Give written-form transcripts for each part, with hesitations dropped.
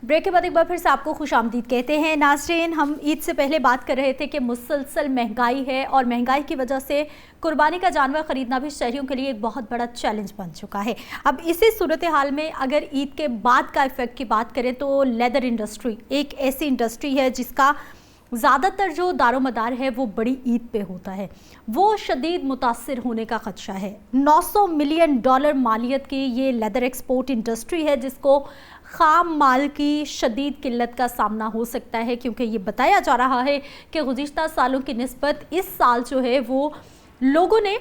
Break के बाद एक बार फिर से आपको खुशामदीद कहते हैं। नाज़रीन, हम ईद से पहले बात कर रहे थे कि मुसलसल महंगाई है और महंगाई की वजह से कुर्बानी का जानवर ख़रीदना भी शहरियों के लिए एक बहुत बड़ा चैलेंज बन चुका है। अब इसी सूरत हाल में अगर ईद के बाद का इफ़ेक्ट की बात करें तो लेदर इंडस्ट्री एक ऐसी इंडस्ट्री है जिसका ज़्यादातर जो दारोमदार है वो बड़ी ईद पे होता है, वो शदीद मुतासिर होने का ख़दशा है। $900 मिलियन मालियत की ये लेदर एक्सपोर्ट इंडस्ट्री है जिसको ख़ाम माल की शदीद किल्लत का सामना हो सकता है, क्योंकि ये बताया जा रहा है कि गुज़िश्ता सालों की निस्बत इस साल जो है वो लोगों ने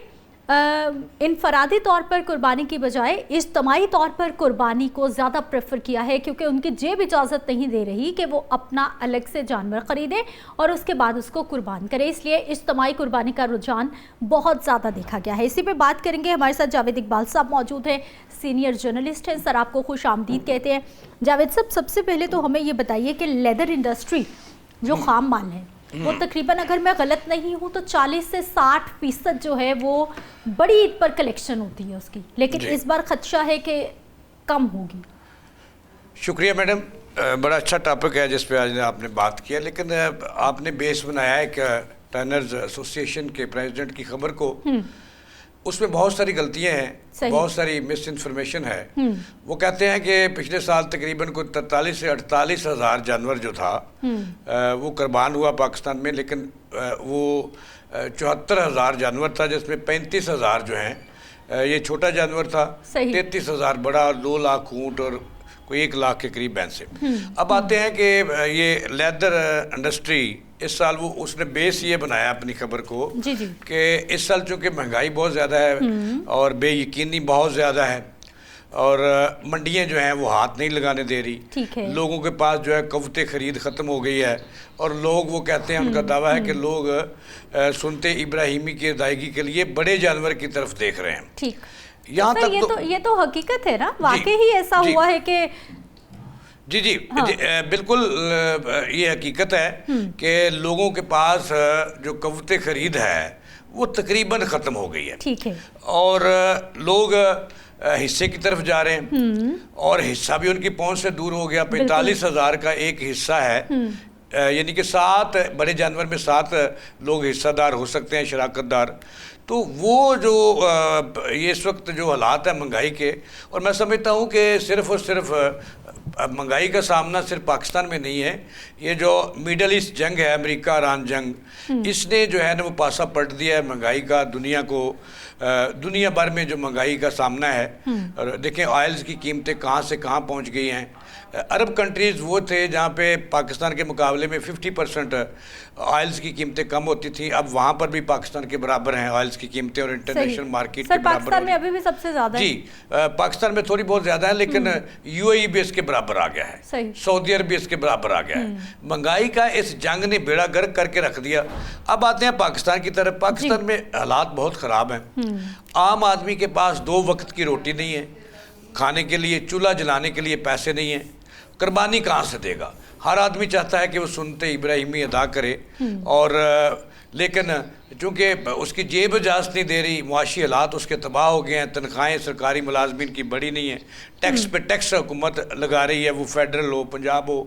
इनफरादी तौर पर कुर्बानी की बजाय इज्तमाही तौर पर कुर्बानी को ज़्यादा प्रेफर किया है, क्योंकि उनकी जेब इजाज़त नहीं दे रही कि वो अपना अलग से जानवर ख़रीदे और उसके बाद उसको कुर्बान करे। इसलिए इज्तमाही कुर्बानी का रुझान बहुत ज़्यादा देखा गया है। इसी पे बात करेंगे। हमारे साथ जावेद इकबाल साहब मौजूद हैं, सीनियर जर्नलिस्ट हैं। सर, आपको खुश आमदीद कहते हैं। जावेद साहब, सबसे पहले तो हमें ये बताइए कि लेदर इंडस्ट्री जो ख़ाम माल है वो तकरीबन, अगर मैं गलत नहीं हूँ तो 40 से 60% जो है वो बड़ी ईद पर कलेक्शन होती है उसकी, लेकिन इस बार खदशा है कि कम होगी। शुक्रिया मैडम, बड़ा अच्छा टॉपिक है जिस पे आज आपने बात किया, लेकिन आपने बेस बनाया एक टर्नर्स एसोसिएशन के प्रेसिडेंट की खबर को। उसमें बहुत सारी गलतियां हैं, बहुत सारी मिस इन्फॉर्मेशन है। वो कहते हैं कि पिछले साल तकरीबन को 43 से 48 हज़ार जानवर जो था वो कुर्बान हुआ पाकिस्तान में, लेकिन वो 74,000 जानवर था जिसमें 35,000 जो हैं ये छोटा जानवर था, 33,000 बड़ा, 2 लाख ऊँट और कोई 1 लाख के करीब भैंसे। अब आते हैं कि ये लेदर इंडस्ट्री इस साल वो उसने बेस ये बनाया अपनी खबर को कि इस साल चूँकि महंगाई बहुत ज़्यादा है और बेयकीनी बहुत ज़्यादा है और मंडियां जो हैं वो हाथ नहीं लगाने दे रही, लोगों के पास जो है क़ुव्वत ख़रीद ख़त्म हो गई है और लोग वो कहते हैं, उनका दावा है कि लोग सुन्नते इब्राहिमी की अदायगी के लिए बड़े जानवर की तरफ देख रहे हैं। यहाँ तक ये तो हकीकत है ना, वाकई ही ऐसा हुआ है कि जी बिल्कुल ये हकीकत है कि लोगों के पास जो क़ुव्वत ख़रीद है वो तकरीबन ख़त्म हो गई है। ठीक है। और लोग हिस्से की तरफ जा रहे हैं और हिस्सा भी उनकी पहुंच से दूर हो गया। 45,000 का एक हिस्सा है, यानी कि 7 बड़े जानवर में 7 लोग हिस्सादार हो सकते हैं, शराकतदार। तो वो जो ये इस वक्त जो हालात है महंगाई के, और मैं समझता हूँ कि सिर्फ़ और सिर्फ महंगाई का सामना सिर्फ पाकिस्तान में नहीं है, ये जो मिडल ईस्ट जंग है, अमेरिका ईरान जंग, इसने जो है ना वो पासा पलट दिया है महंगाई का दुनिया को। दुनिया भर में जो महंगाई का सामना है, और देखें ऑयल्स की कीमतें कहाँ से कहाँ पहुँच गई हैं। अरब कंट्रीज़ वो थे जहाँ पे पाकिस्तान के मुकाबले में 50% ऑयल्स की कीमतें कम होती थी, अब वहाँ पर भी पाकिस्तान के बराबर हैं ऑयल्स की कीमतें और इंटरनेशनल मार्केट के बराबर। पाकिस्तान में अभी भी सबसे ज़्यादा जी, पाकिस्तान में थोड़ी बहुत ज़्यादा है, लेकिन UAE भी इसके बराबर आ गया है, सऊदी अरब भी इसके बराबर आ गया है। महंगाई का इस जंग ने बेड़ा गर्क करके रख दिया। अब आते हैं पाकिस्तान की तरफ। पाकिस्तान में हालात बहुत ख़राब हैं। आम आदमी के पास 2 वक्त की रोटी नहीं है, खाने के लिए चूल्हा जलाने के लिए पैसे नहीं हैं, कुर्बानी कहाँ से देगा। हर आदमी चाहता है कि वो सुन्नते इब्राहिमी अदा करे, और लेकिन चूँकि उसकी जेब इजाज़त नहीं दे रही, मुआशी हालात उसके तबाह हो गए हैं, तनख्वाहें सरकारी मुलाजमीन की बड़ी नहीं है, टैक्स पे टैक्स हुकूमत लगा रही है, वो फेडरल हो, पंजाब हो,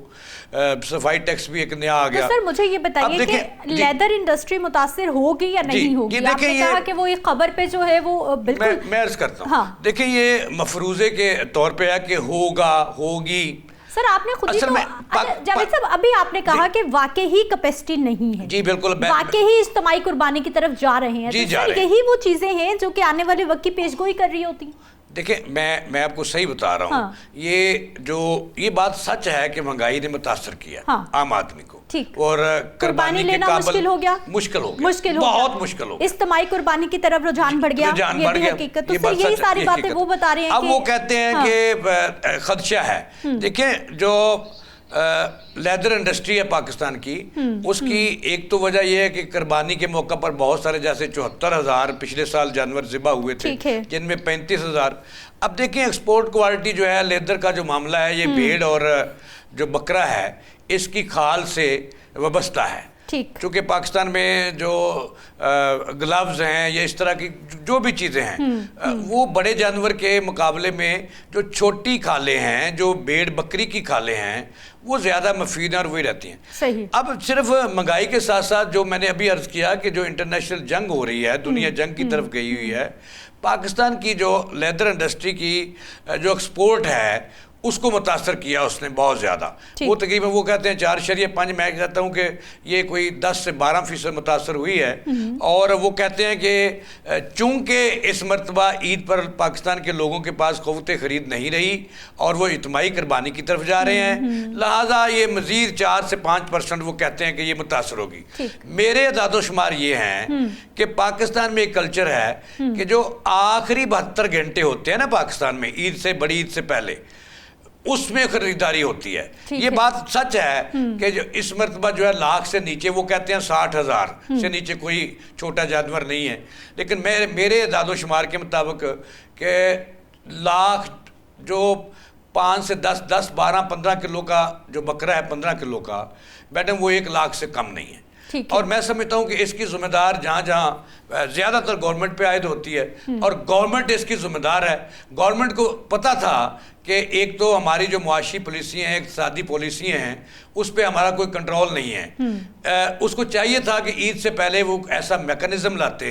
सफाई टैक्स भी एक नया आ गया। तो सर मुझे ये बताइए कि लेदर इंडस्ट्री मुतासिर होगी या नहीं होगी? आपने कहा कि वो एक खबर पे जो है वो बिल्कुल मैं अर्ज करता हूँ। देखिए, ये मफरूज़े के तौर पर है कि होगा, होगी। सर आपने खुद ही तो जावेद साहब अभी आपने कहा कि वाकई ही कैपेसिटी नहीं है। जी बिल्कुल, वाकई ही इज्तिमाई कुर्बानी की तरफ जा रहे हैं। तो सर यही वो चीजें हैं जो कि आने वाले वक्त की पेशगोई कर रही होती। देखिए, मैं आपको सही बता रहा हूँ, ये बात सच है कि महंगाई ने मुतासर किया आम आदमी को, और कुर्बानी लेना मुश्किल हो गया, बहुत मुश्किल हो गया। इज्तिमाई कुर्बानी की तरफ रुझान बढ़ गया, ये भी हकीकत। तो सर यही सारी बातें वो बता रहे हैं। अब वो कहते हैं कि खदशा है। देखिए, जो लेदर इंडस्ट्री है पाकिस्तान की, उसकी एक तो वजह यह है कि कुर्बानी के मौका पर बहुत सारे, जैसे 74,000 पिछले साल जानवर ज़िबा हुए थे, जिनमें 35,000। अब देखें, एक्सपोर्ट क्वालिटी जो है लेदर का जो मामला है, ये भेड़ और जो बकरा है इसकी खाल से वाबस्ता है। ठीक। क्योंकि पाकिस्तान में जो ग्लव्स हैं या इस तरह की जो भी चीज़ें हैं वो बड़े जानवर के मुकाबले में जो छोटी खालें हैं, जो भेड़ बकरी की खालें हैं, वो ज़्यादा मफीद हैं और वही रहती हैं। सही। अब सिर्फ महंगाई के साथ साथ जो मैंने अभी अर्ज़ किया कि जो इंटरनेशनल जंग हो रही है, दुनिया जंग की तरफ गई हुई है, पाकिस्तान की जो लेदर इंडस्ट्री की जो एक्सपोर्ट है उसको मुतासर किया उसने बहुत ज़्यादा। वो तकरीबन वो कहते हैं 4.5, मैं कहता हूँ कि ये कोई 10 से 12% मुतासर हुई है। और वो कहते हैं कि चूँकि इस मरतबा ईद पर पाकिस्तान के लोगों के पास क़ुव्वत ख़रीद नहीं रही और वो इज्तिमाई कुर्बानी की तरफ जा रहे हैं, लिहाजा ये मज़ीद 4 से 5% वो कहते हैं कि ये मुतासर होगी। मेरे दादोशुमार ये हैं कि पाकिस्तान में एक कल्चर है कि जो आखिरी 72 घंटे होते हैं ना पाकिस्तान में, ईद से बड़ी ईद से पहले, उसमें खरीदारी होती है। ये बात सच है कि जो इस मरतबा जो है लाख से नीचे, वो कहते हैं 60,000 से नीचे कोई छोटा जानवर नहीं है, लेकिन मेरे दादोशुमार के मुताबिक कि लाख जो 5 से 10, 12, 15 किलो का जो बकरा है, 15 किलो का, मैडम वो 1 लाख से कम नहीं है। और मैं समझता हूँ कि इसकी जिम्मेदार जहाँ जहाँ ज़्यादातर गवर्नमेंट पे आयद होती है और गवर्नमेंट इसकी जिम्मेदार है। गवर्नमेंट को पता था कि एक तो हमारी जो मुआशी पॉलिसियाँ हैं, इक़्तिसादी पॉलिसियाँ हैं, उस पर हमारा कोई कंट्रोल नहीं है। उसको चाहिए था कि ईद से पहले वो ऐसा मैकेनिज्म लाते,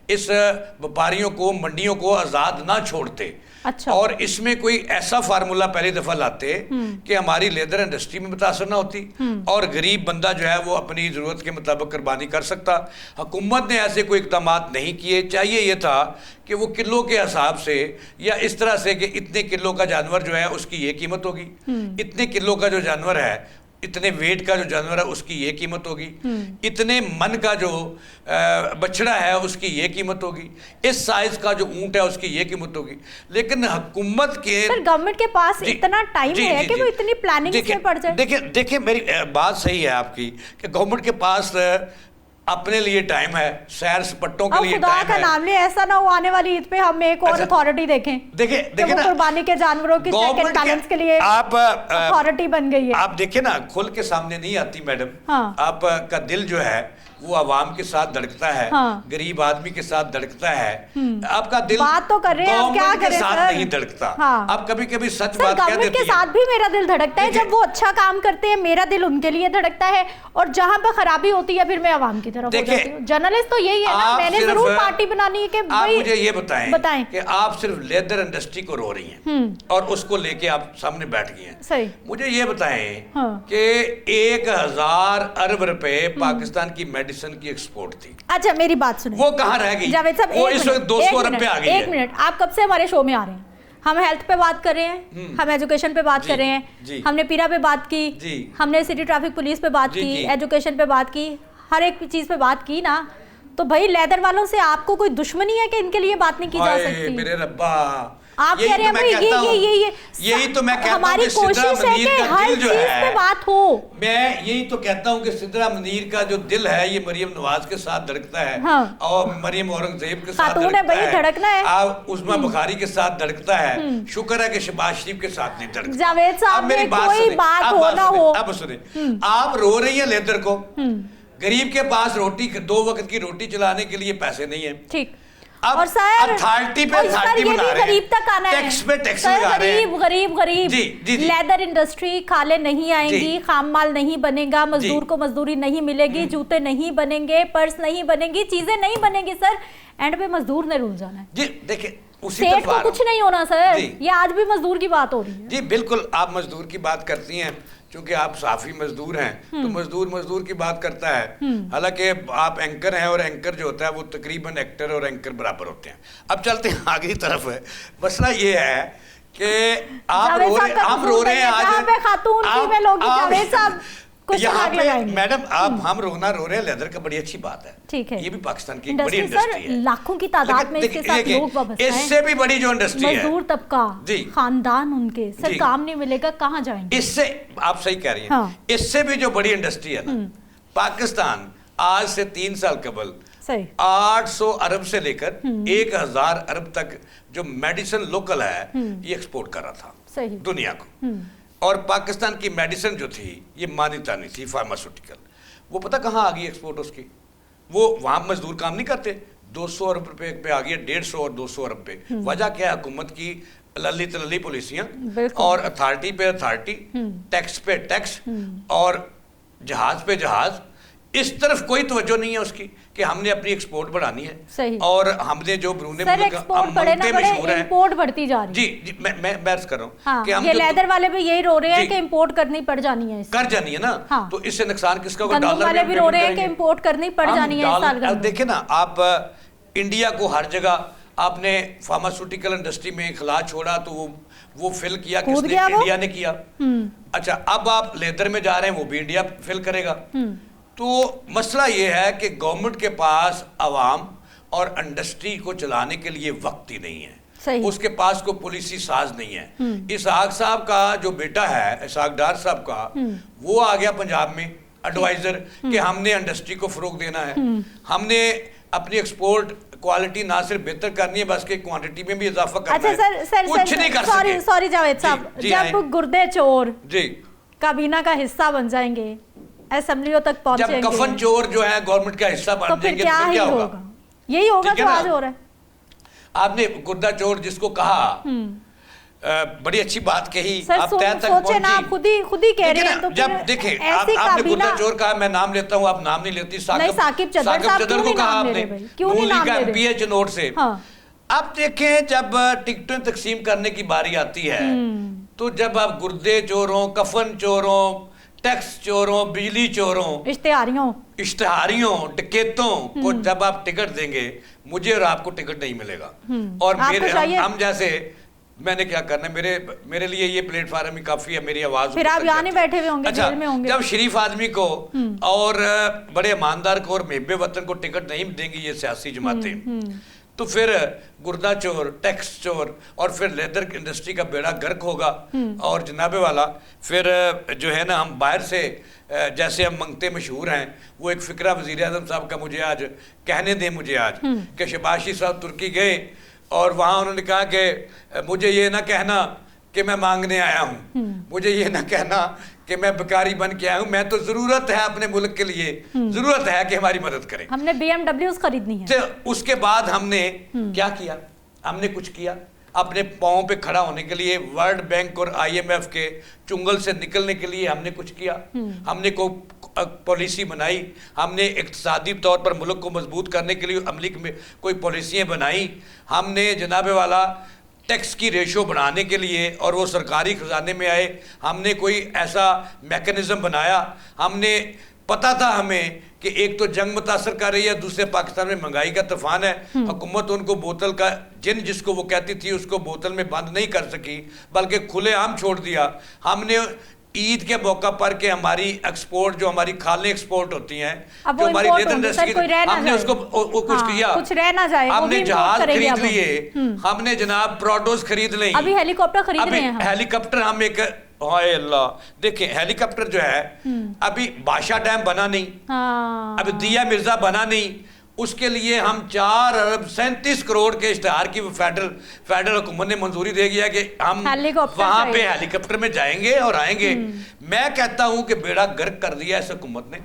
इस व्यापारियों को, मंडियों को आज़ाद ना छोड़ते। अच्छा। और इसमें कोई ऐसा फार्मूला पहली दफ़ा लाते कि हमारी लेदर इंडस्ट्री में मुतासर ना होती और गरीब बंदा जो है वो अपनी ज़रूरत के मुताबिक कुर्बानी कर सकता। हुकूमत ने ऐसे कोई इक़दाम नहीं किए। चाहिए ये था कि वो किलो के हिसाब से या इस तरह से कि इतने किलो का जानवर जो है उसकी ये कीमत होगी, इतने किलो का जो जानवर है, इतने वेट का जो जानवर है उसकी ये कीमत होगी, इतने मन का जो बछड़ा है उसकी ये कीमत होगी, इस साइज का जो ऊंट है उसकी ये कीमत होगी। लेकिन हुकूमत के गवर्नमेंट के पास इतना टाइम है कि वो इतनी प्लानिंग में पड़ जाए। देखिए मेरी बात सही है आपकी कि गवर्नमेंट के पास अपने लिए टाइम है, सैर सपट्टों के लिए टाइम है। खुदा का नाम ले, ऐसा ना हो आने वाली ईद पे हम एक और अथॉरिटी देखें। देखिए ना, कुर्बानी के जानवरों की चेक एंड बैलेंस के लिए आप अथॉरिटी बन गई है। आप देखिए ना, खुल के सामने नहीं आती मैडम। हाँ। आपका दिल जो है वो आवाम के साथ धड़कता है। हाँ। गरीब आदमी के साथ धड़कता है। आपका दिल बात तो कर रहे हैं, अब क्या करें, के साथ नहीं धड़कता। हाँ। आप कभी कभी सच बात कह देती के साथ भी मेरा दिल धड़कता है। जब वो अच्छा काम करते हैं मेरा दिल उनके लिए धड़कता है, और जहां पर खराबी होती है फिर मैं आवाम की तरफ हो जाती हूं। जर्नलिस्ट तो यही है ना, मैंने जरूर पार्टी बनानी है कि आप मुझे ये बताएं कि आप सिर्फ लेदर इंडस्ट्री को रो रही हैं और उसको लेके आप सामने बैठ गई हैं। सही। मुझे ये बताएं कि 1000 अरब रुपए पाकिस्तान की मेडिसिन की एक्सपोर्ट थी। अच्छा मेरी बात सुनिए, वो कहाँ रह गई? जावेद साहब, वो इस वक्त 200 अरब पे आ गई है। 1 मिनट, आप कब से हमारे शो में आ रहे हैं? हम हेल्थ पे बात कर रहे हैं, हम एजुकेशन पे बात कर रहे हैं, हमने पीरा पे बात की, हमने सिटी ट्रैफिक पुलिस पे बात की, एजुकेशन पे बात की, हर एक चीज पे बात की ना। तो भाई लेदर वालों से आपको कोई दुश्मनी है कि इनके लिए बात नहीं की जा सकती? मेरे रब्बा, आप कह रहे हैं यही तो मैं कहता हूं हमारी कोशिश है कि हर चीज पे बात हो। मैं यही तो कहता हूं कि सिद्रा मुनीर का जो दिल है ये मरियम नवाज के साथ धड़कता है। हाँ। और मरियम औरंगजेब के साथ धड़कता है, आप उस्मा बुखारी के साथ धड़कता है। शुक्र है कि शहबाज शरीफ के साथ नहीं धड़कता। जावेद साहब, मेरी बात हो ना हो, अब सुने, आप रो रही है लेदर को। गरीब के पास रोटी, 2 वक्त की रोटी चलाने के लिए पैसे नहीं है। ठीक। और सर अथॉरिटी पे अथॉरिटी बना रहे हैं, गरीब तक आना है, टैक्स पे टैक्स लगा रहे हैं। गरीब जी। लेदर इंडस्ट्री खाले नहीं आएंगी, खाम माल नहीं बनेगा, मजदूर को मजदूरी नहीं मिलेगी, जूते नहीं बनेंगे, पर्स नहीं बनेगी, चीजें नहीं बनेगी सर। एंड पे मजदूर ने रुल जाना है जी। देखिए सेठ को कुछ नहीं होना सर, ये आज भी मजदूर की बात हो रही है जी। बिल्कुल आप मजदूर की बात करती हैं, क्योंकि आप साफी मजदूर हैं तो मजदूर की बात करता है। हालांकि आप एंकर हैं और एंकर जो होता है वो तकरीबन एक्टर और एंकर बराबर होते हैं। अब चलते हैं आगे की तरफ है। मसला ये है कि आप रो रहे हैं आज यहाँ पे मैडम, आप हम रोना रो रहे हैं लेदर का, बड़ी अच्छी बात है। ठीक है, ये भी पाकिस्तान की बड़ी इंडस्ट्री है, लाखों की तादाद में इसके साथ लोग वाबस्ता हैं। इससे भी बड़ी जो इंडस्ट्री है, मजदूर तबका, खानदान उनके सर काम नहीं मिलेगा, कहाँ जाएंगे? इससे आप सही कह रही हैं। हाँ। इससे भी जो बड़ी इंडस्ट्री है ना, पाकिस्तान आज से 3 साल कबल 800 अरब से लेकर 1000 अरब तक जो मेडिसिन लोकल है ये एक्सपोर्ट कर रहा था दुनिया को। और पाकिस्तान की मेडिसिन जो थी ये मान्यता नहीं थी, फार्मास्यूटिकल। वो पता कहाँ आ गई एक्सपोर्ट उसकी? वो वहाँ मजदूर काम नहीं करते, 200 अरब रुपए पे आ गई, 150 और 200 अरब पे। वजह क्या है? हुकूमत की लल्ली तल्ली पॉलिसियां, और अथॉरिटी पे अथॉरिटी, टैक्स पे टैक्स, और जहाज पे जहाज। इस तरफ कोई तवज्जो नहीं है उसकी कि हमने अपनी एक्सपोर्ट बढ़ानी है। सही। और हमने जो ब्रूने सर एक्सपोर्ट बढ़े ना बढ़े, इंपोर्ट बढ़ती जा रही है। जी मैं बहस कर रहा हूँ। हाँ, कि हम ये लेदर वाले भी यही रो रहे हैं कि इंपोर्ट करनी पड़ जानी है, कर जानी है ना। हाँ। तो इससे नुकसान किसका होगा? गंदम वाले भी रो रहे हैं कि इंपोर्ट करनी पड़ जानी है इस साल। देखिए ना आप, इंडिया को हर जगह आपने फार्मास्यूटिकल इंडस्ट्री में खला छोड़ा तो वो फिल किया किसने? इंडिया ने किया। अच्छा, अब आप लेदर में जा रहे हैं, वो भी इंडिया फिल करेगा। तो मसला ये है कि गवर्नमेंट के पास आवाम और इंडस्ट्री को चलाने के लिए वक्त ही नहीं है। सही। उसके पास कोई पॉलिसी साज नहीं है। इसहाक साहब का जो बेटा है, इसहाक डार साहब का, वो आ गया पंजाब में एडवाइजर कि हमने इंडस्ट्री को फरोग देना है, हमने अपनी एक्सपोर्ट क्वालिटी ना सिर्फ बेहतर करनी है बल्कि क्वांटिटी में भी इजाफा करना है। अच्छा सर कुछ नहीं कर सके। सॉरी जावेद साहब, जब गुर्दे चोर जी काबीना का हिस्सा बन जाएंगे, असेंबलियों तक पहुंचेंगे, जब कफन चोर जो है गवर्नमेंट का हिस्सा बन जाएंगे, तो क्या होगा? यही होगा जो आज हो रहा है। आपने गुर्दा चोर जिसको कहा, बड़ी अच्छी बात कही। आप तय तक पहुंचे ना, खुद ही कह रहे हैं। तो जब देखे आपने गुर्दा चोर कहा, मैं नाम लेता हूं, आप नाम नहीं लेती। साकिब चद्दर को कहा आपने, क्यों नहीं नाम ले रहे? पीएच नोट से। अब देखें, जब टिकटें तकसीम करने की बारी आती है तो जब आप गुर्दे चोरों, कफन चोरों, टैक्स चोरों, बिजली चोरों, इश्तेहारियों, डकैतों को जब आप टिकट देंगे, मुझे और आपको टिकट नहीं मिलेगा। और मेरे हम जैसे, मैंने क्या करना है, मेरे लिए ये प्लेटफॉर्म ही काफी है, मेरी आवाज। फिर आप यहाँ नहीं बैठे हुए होंगे, अच्छा, जेल में होंगे। जब शरीफ आदमी को और बड़े ईमानदार को और महबे वतन को टिकट नहीं देंगी ये सियासी जमातें, तो फिर गुर्दा चोर, टैक्स चोर, और फिर लेदर इंडस्ट्री का बेड़ा गर्क होगा। और जनाबे वाला फिर जो है ना, हम बाहर से जैसे हम मंगते मशहूर हैं, वो एक फिक्रा वज़ीर आज़म साहब का मुझे आज कहने दें, मुझे आज कि शबाशी साहब तुर्की गए और वहाँ उन्होंने कहा कि मुझे ये ना कहना कि मैं मांगने आया हूँ, मुझे ये ना कहना कि मैं बेकारी बन के आया हूँ, मैं तो जरूरत है अपने मुल्क के लिए, जरूरत है कि हमारी मदद करें। हमने BMW खरीदनी है। तो उसके बाद हमने क्या किया? हमने कुछ किया अपने पाँव पे खड़ा होने के लिए, वर्ल्ड बैंक और IMF के चुंगल से निकलने के लिए हमने कुछ किया। हमने को पॉलिसी बनाई, हमने इक्तिसादी तौर पर मुल्क को मजबूत करने के लिए अमली में कोई पॉलिसियाँ बनाई। हमने जनाबे वाला टैक्स की रेशो बढ़ाने के लिए, और वो सरकारी खजाने में आए, हमने कोई ऐसा मैकेनिज्म बनाया। हमने पता था हमें कि एक तो जंग मुतासर कर रही है, दूसरे पाकिस्तान में महंगाई का तूफान है। हुकूमत उनको बोतल का जिन जिसको वो कहती थी उसको बोतल में बंद नहीं कर सकी, बल्कि खुलेआम छोड़ दिया। हमने ईद के मौका पर के हमारी एक्सपोर्ट, जो हमारी खालें एक्सपोर्ट होती हैं, जो हमारी लेदर इंडस्ट्री, हमने उसको कुछ किया, कुछ रह ना जाए, हमने जहाज खरीद लिए, हमने जनाब प्रोडोज खरीद ली, अभी हेलीकॉप्टर खरीद रहे हैं। हेलीकॉप्टर हम एक, हाय अल्लाह, देखिए हेलीकॉप्टर जो है, अभी बादशाह डैम बना नहीं, अभी दिया मिर्जा बना नहीं, उसके लिए हम 4 अरब 37 करोड़ के इश्तेहार की फेडरल हुकूमत ने मंजूरी दे दिया कि हम वहां पे हेलीकॉप्टर में जाएंगे और आएंगे। मैं कहता हूं कि बेड़ा गर्क कर दिया इस हुकूमत ने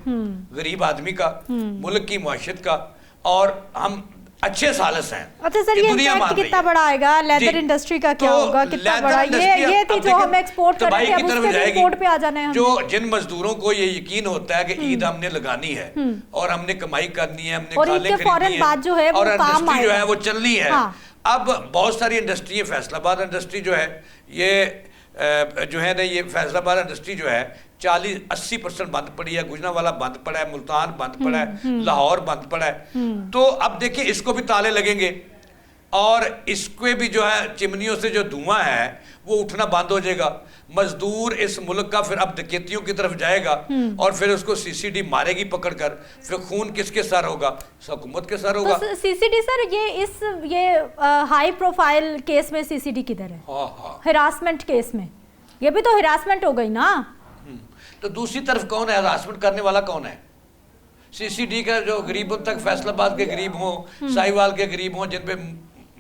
गरीब आदमी का, मुल्क की मुआशत का, और हम अच्छे सालस हैं। अच्छा सर, ये इम्पैक्ट कितना बड़ा आएगा? लेदर इंडस्ट्री का क्या होगा, कितना बड़ा? ये थी जो हम एक्सपोर्ट कर रहे थे, अब उसके इंपोर्ट पे आ जाना है। जो जिन मजदूरों को ये यकीन होता है कि ईद हमने लगानी है और हमने कमाई करनी है, हमने खाने खरीदनी है, जो है और इंडस्ट्री जो है वो चलनी है। अब बहुत सारी इंडस्ट्री है, फैसलाबाद इंडस्ट्री जो है, ये जो है ना, ये फैसलाबाद इंडस्ट्री जो है 40-80% बंद पड़ी है, गुजरांवाला बंद पड़ा है, मुल्तान बंद पड़ा है, लाहौर बंद पड़ा है। तो अब देखिए इसको भी ताले लगेंगे, और इसके भी जो है चिमनियों से जो धुआं है वो उठना बंद हो जाएगा। मजदूर इस मुल्क का फिर अब डकैतियों की तरफ जाएगा, और फिर उसको CCD मारेगी पकड़कर, फिर खून किसके सर होगा? हुकूमत के सर होगा। तो CCD सर, ये हाई प्रोफाइल केस में CCD किधर है? हिरासमेंट केस में, ये भी तो हिरासमेंट हो गई ना। तो दूसरी तरफ कौन है हरासमेंट करने वाला? कौन है? CCD का जो गरीबों तक, फैसलाबाद के गरीब हों, साहिवाल के गरीब हों, जिन पे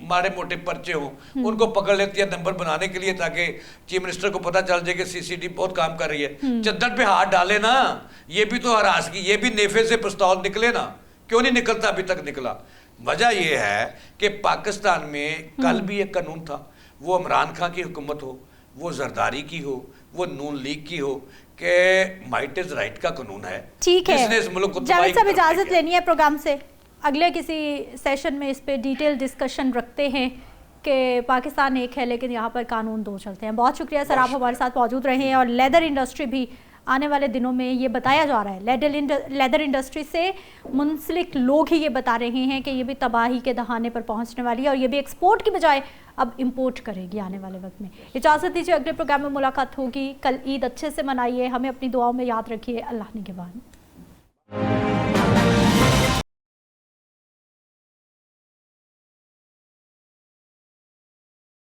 माड़े मोटे पर्चे हों उनको पकड़ लेती है नंबर बनाने के लिए, ताकि चीफ मिनिस्टर को पता चल जाए कि सीसीडी बहुत काम कर रही है। चद्दर पे हाथ डाले ना, ये भी तो हरासगी, ये भी नेफे से पिस्तौल निकले ना, क्यों नहीं निकलता, अभी तक निकला। वजह ये है कि पाकिस्तान में कल भी एक कानून था, वो इमरान खान की हुकूमत हो, वो जरदारी की हो, वो नून लीग की हो, कि माइट इज राइट का कानून है। ठीक है, जिसने इस मुल्क को जावेद साहब इजाजत लेनी है प्रोग्राम से, अगले किसी सेशन में इस पे डिटेल डिस्कशन रखते हैं कि पाकिस्तान एक है लेकिन यहाँ पर कानून दो चलते हैं। बहुत शुक्रिया सर, आप हमारे साथ मौजूद रहे हैं। और लेदर इंडस्ट्री भी आने वाले दिनों में ये बताया जा रहा है, लेदर इंडस्ट्री से मुंसलिक लोग ही ये बता रहे हैं कि ये भी तबाही के दहाने पर पहुंचने वाली है और ये भी एक्सपोर्ट की बजाय अब इंपोर्ट करेगी आने वाले वक्त में। इजाज़त दीजिए, अगले प्रोग्राम में मुलाकात होगी। कल ईद अच्छे से मनाइए, हमें अपनी दुआओं में याद रखिए। अल्लाह निगहबान।